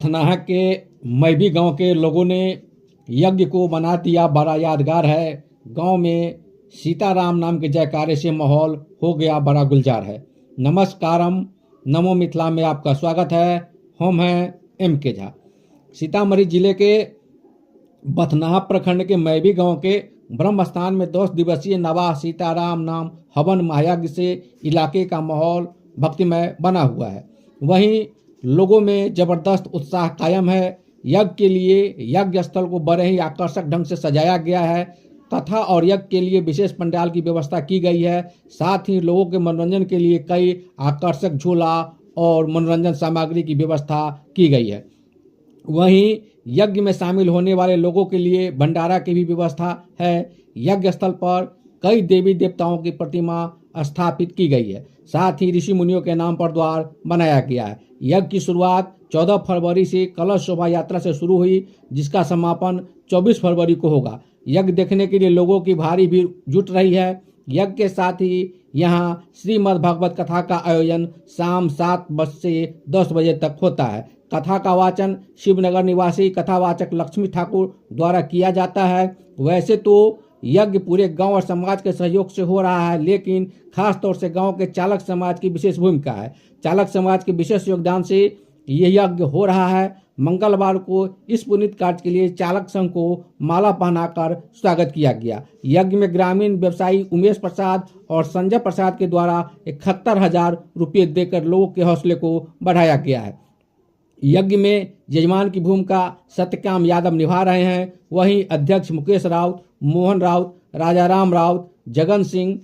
थनाह के मैबी गांव के लोगों ने यज्ञ को बना दिया बड़ा यादगार है। गांव में सीताराम नाम के जयकारे से माहौल हो गया बड़ा गुलजार है। नमस्कारम, नमो मिथिला में आपका स्वागत है। हम हैं M.K. झा। सीतामढ़ी जिले के बथनाहा प्रखंड के मैबी गांव के ब्रह्म स्थान में 10 दिवसीय नवाह सीताराम नाम हवन महायज्ञ से इलाके का माहौल भक्तिमय बना हुआ है। वहीं लोगों में जबरदस्त उत्साह कायम है। यज्ञ के लिए यज्ञ स्थल को बड़े ही आकर्षक ढंग से सजाया गया है। कथा और यज्ञ के लिए विशेष पंडाल की व्यवस्था की गई है। साथ ही लोगों के मनोरंजन के लिए कई आकर्षक झूला और मनोरंजन सामग्री की व्यवस्था की गई है। वहीं यज्ञ में शामिल होने वाले लोगों के लिए भंडारा की भी व्यवस्था है। यज्ञ स्थल पर कई देवी देवताओं की प्रतिमा स्थापित की गई है। साथ ही ऋषि मुनियों के नाम पर द्वार बनाया गया है। यज्ञ की शुरुआत 14 फरवरी से कलश शोभा यात्रा से शुरू हुई, जिसका समापन 24 फरवरी को होगा। यज्ञ देखने के लिए लोगों की भारी भीड़ जुट रही है। यज्ञ के साथ ही यहाँ श्रीमद् भागवत कथा का आयोजन शाम 7 से 10 बजे तक होता है। कथा का वाचन शिवनगर निवासी कथावाचक लक्ष्मी ठाकुर द्वारा किया जाता है। वैसे तो यज्ञ पूरे गांव और समाज के सहयोग से हो रहा है, लेकिन खास तौर से गांव के चालक समाज की विशेष भूमिका है। चालक समाज के विशेष योगदान से यह यज्ञ हो रहा है। मंगलवार को इस पुनीत कार्य के लिए चालक संघ को माला पहनाकर स्वागत किया गया। यज्ञ में ग्रामीण व्यवसायी उमेश प्रसाद और संजय प्रसाद के द्वारा 71,000 रुपये देकर लोगों के हौसले को बढ़ाया गया है। यज्ञ में यजमान की भूमिका सत्यकाम यादव निभा रहे हैं। वहीं अध्यक्ष मुकेश राउत, मोहन राउत, राजाराम राउत, जगन सिंह,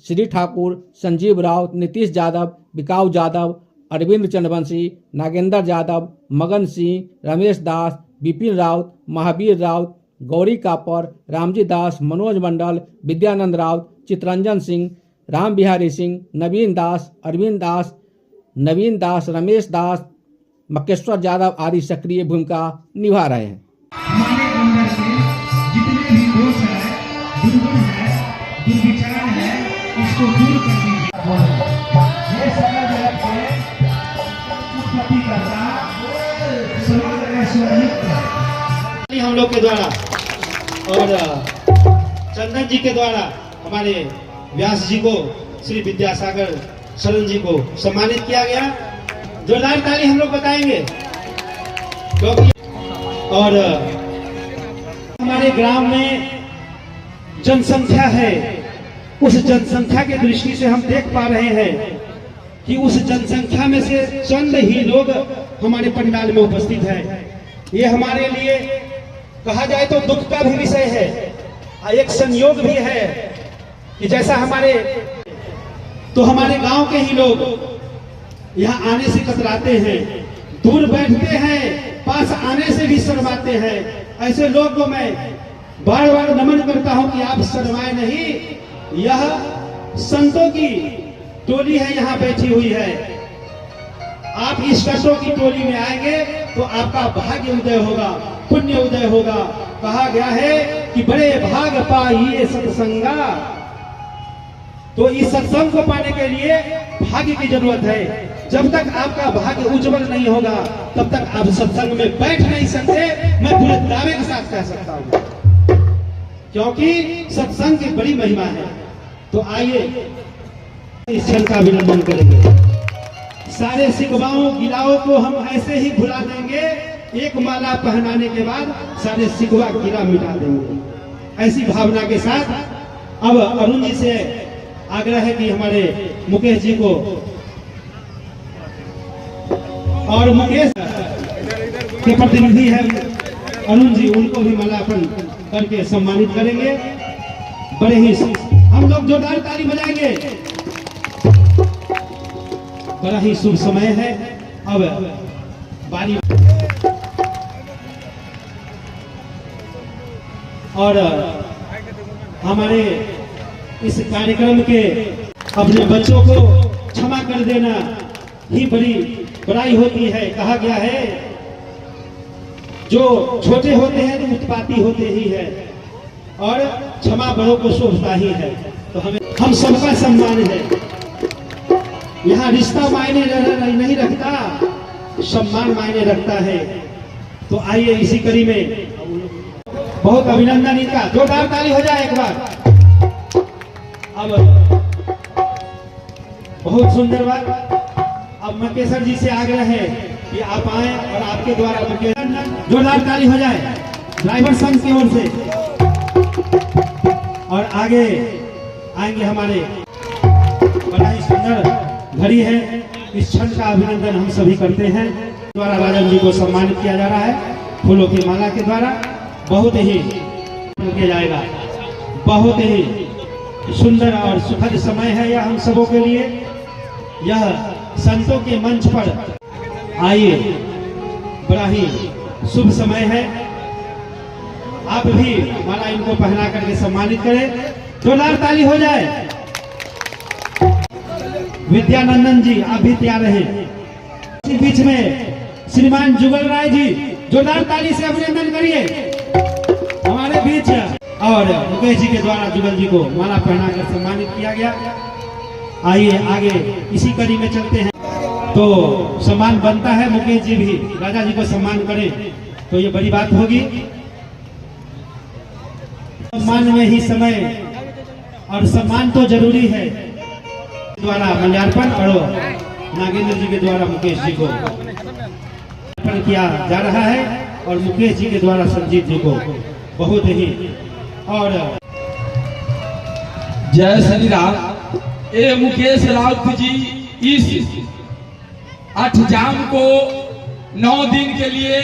श्री ठाकुर, संजीव राउत, नीतीश यादव, बिकाऊ यादव, अरविंद चंद्रवंशी, नागेंद्र यादव, मगन सिंह, रमेश दास, विपिन राउत, महावीर राउत, गौरी कापर, रामजी दास, मनोज मंडल, विद्यानंद राउत, चित्रंजन सिंह, राम बिहारी सिंह, नवीन दास, अरविंद दास, नवीन दास, रमेश दास, मकेश्वर यादव आदि सक्रिय भूमिका निभा रहे हैं। हमारे अंदर से जितने भी दोष है, दुर्गुण है, दुर्विचार है, उसको दूर करने ये समझ रखे उत्पत्ति करता समग्र ऐश्वर्य हम लोग के द्वारा और चंदन जी के द्वारा हमारे व्यास जी को, श्री विद्यासागर शरण जी को सम्मानित किया गया। जोरदार ताली हम लोग बताएंगे, क्योंकि और हमारे ग्राम में जनसंख्या है। उस जनसंख्या के दृष्टि से हम देख पा रहे हैं कि उस जनसंख्या में से चंद ही लोग हमारे पंडाल में उपस्थित हैं। ये हमारे लिए कहा जाए तो दुख का भी विषय है, एक संयोग भी है कि जैसा हमारे गांव के ही लोग यहाँ आने से कतराते हैं, दूर बैठते हैं, पास आने से भी शर्माते हैं। ऐसे लोग को मैं बार बार नमन करता हूं कि आप शर्माए नहीं। यह संतों की टोली है, यहाँ बैठी हुई है। आप इस कष्टों की टोली में आएंगे तो आपका भाग्य उदय होगा, पुण्य उदय होगा। कहा गया है कि बड़े भाग पाइए सत्संगा। तो इस सत्संग को पाने के लिए भाग्य की जरूरत है। जब तक आपका भाग्य उज्जवल नहीं होगा तब तक आप सत्संग में बैठ नहीं सकते। मैं पूरे दावे के साथ कह सकता हूं, क्योंकि सत्संग की बड़ी महिमा है। तो आइए इस क्षण का अभिनंदन करेंगे। सारे शिकवाओं गिलाओं को हम ऐसे ही भुला देंगे। एक माला पहनाने के बाद सारे शिकवा गिला मिटा देंगे। ऐसी भावना के साथ अब अरुण जी से आग्रह है कि हमारे मुकेश जी को और मुकेश के प्रतिनिधि है अरुण जी, उनको भी मालार्पण करके सम्मानित करेंगे। बड़े ही हम लोग जोरदार ताली बजाएंगे। बड़ा ही शुभ समय है। अब बारी और हमारे इस कार्यक्रम के अपने बच्चों को क्षमा कर देना ही बड़ी बड़ाई होती है। कहा गया है जो छोटे होते हैं तो उत्पाती होते ही है, और क्षमा बड़ों को शोभता ही है। तो हम सबका सम्मान है। यहाँ रिश्ता मायने नहीं रखता, सम्मान मायने रखता है। तो आइए इसी कड़ी में बहुत अभिनंदन इनका, जोरदार ताली हो जाए एक बार। अब बहुत सुंदर बात। अब मकेशर जी से आग्रह है कि आप आए और आपके द्वारा जोरदार ताली हो जाए ड्राइवर संघ की ओर से। और आगे आएंगे हमारे, बड़ा ही सुंदर घड़ी है, इस क्षण का अभिनंदन हम सभी करते हैं। द्वारा राजन जी को सम्मानित किया जा रहा है फूलों की माला के द्वारा। बहुत ही किया जाएगा, बहुत ही सुंदर और सुखद समय है यह हम सबों के लिए। यह संतों के मंच पर आइए, बड़ा ही शुभ समय है। आप भी माला इनको पहना करके सम्मानित करें, जोरदार ताली हो जाए। विद्यानंदन जी आप भी तैयार रहे। इसी बीच में श्रीमान जुगल राय जी, जोरदार ताली से अभिनंदन करिए हमारे बीच। और मुकेश जी के द्वारा जुगल जी को माला पहनाकर सम्मानित किया गया। आइए आगे इसी कड़ी में चलते हैं। तो सम्मान बनता है, मुकेश जी भी राजा जी को सम्मान करें तो ये बड़ी बात होगी। सम्मान में ही समय, और सम्मान तो जरूरी है। द्वारा मल्यार्पण और नागेंद्र जी के द्वारा मुकेश जी को अर्पण किया जा रहा है, और मुकेश जी के द्वारा संजीत जी को बहुत ही। और जय श्री राम। ये मुकेश राउत जी इस 8 जाम को 9 दिन के लिए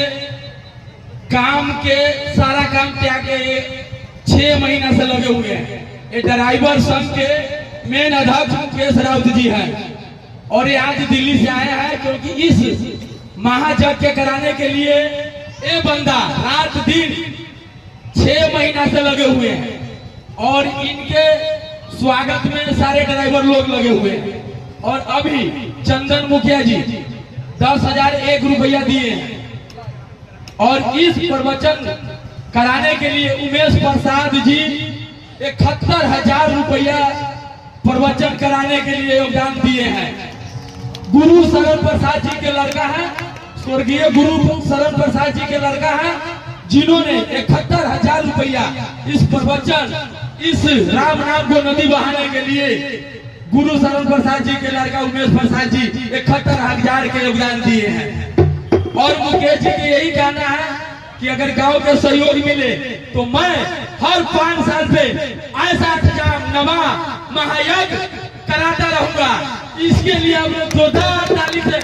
काम के सारा काम त्याग के 6 महीना से लगे हुए हैं। ये ड्राइवर संघ के मेन अध्यक्ष मुकेश राउत जी हैं, और ये आज दिल्ली से आए हैं क्योंकि इस महायज्ञ के कराने के लिए ये बंदा रात दिन 6 महीना से लगे हुए हैं। और इनके स्वागत में सारे ड्राइवर लोग लगे हुए हैं। और अभी चंदन मुखिया जी 10,001 रुपया दिए हैं। और इस प्रवचन कराने के लिए उमेश प्रसाद जी 71,000 रुपया प्रवचन कराने के लिए योगदान दिए हैं। गुरु शरण प्रसाद जी के लड़का है, स्वर्गीय गुरु शरण प्रसाद जी के लड़का है, जिन्होंने 71,000 रुपया इस प्रवचन, इस राम नाम को नदी बहाने के लिए गुरु शरण प्रसाद जी के लड़का उमेश प्रसाद जी 71,000 के योगदान दिए हैं। और मुकेश जी के यही कहना है कि अगर गांव के सहयोग मिले तो मैं हर 5 साल से ऐसा इंतजाम नवा महायज्ञ कराता रहूंगा। इसके लिए हम लोग जोरदार ताली से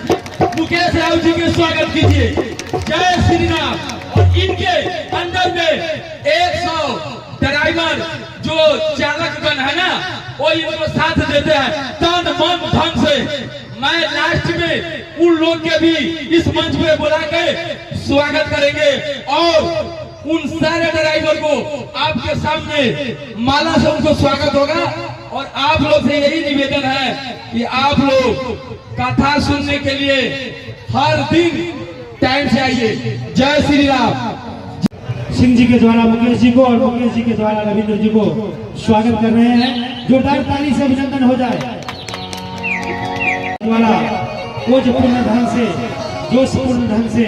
मुकेश राव जी के स्वागत कीजिए। जय श्री राम। और इनके अंदर में 100 ड्राइवर जो चालकगण है ना, वो इनको साथ देते हैं तन मन धन से। मैं लास्ट में उन लोग के भी इस मंच पे बुला के स्वागत करेंगे, और उन सारे ड्राइवर को आपके सामने माला से उनको स्वागत होगा। और आप लोग से यही निवेदन है कि आप लोग कथा सुनने के लिए हर दिन टाइम से आइए। जय श्री राम। सिंह जी के द्वारा मुकेश जी को और मुकेश जी के द्वारा रविंद्र जी को स्वागत कर रहे हैं। जोरदार ताली से अभिनंदन हो जाए। द्वारा पूर्ण ढंग से, जोशपूर्ण ढंग से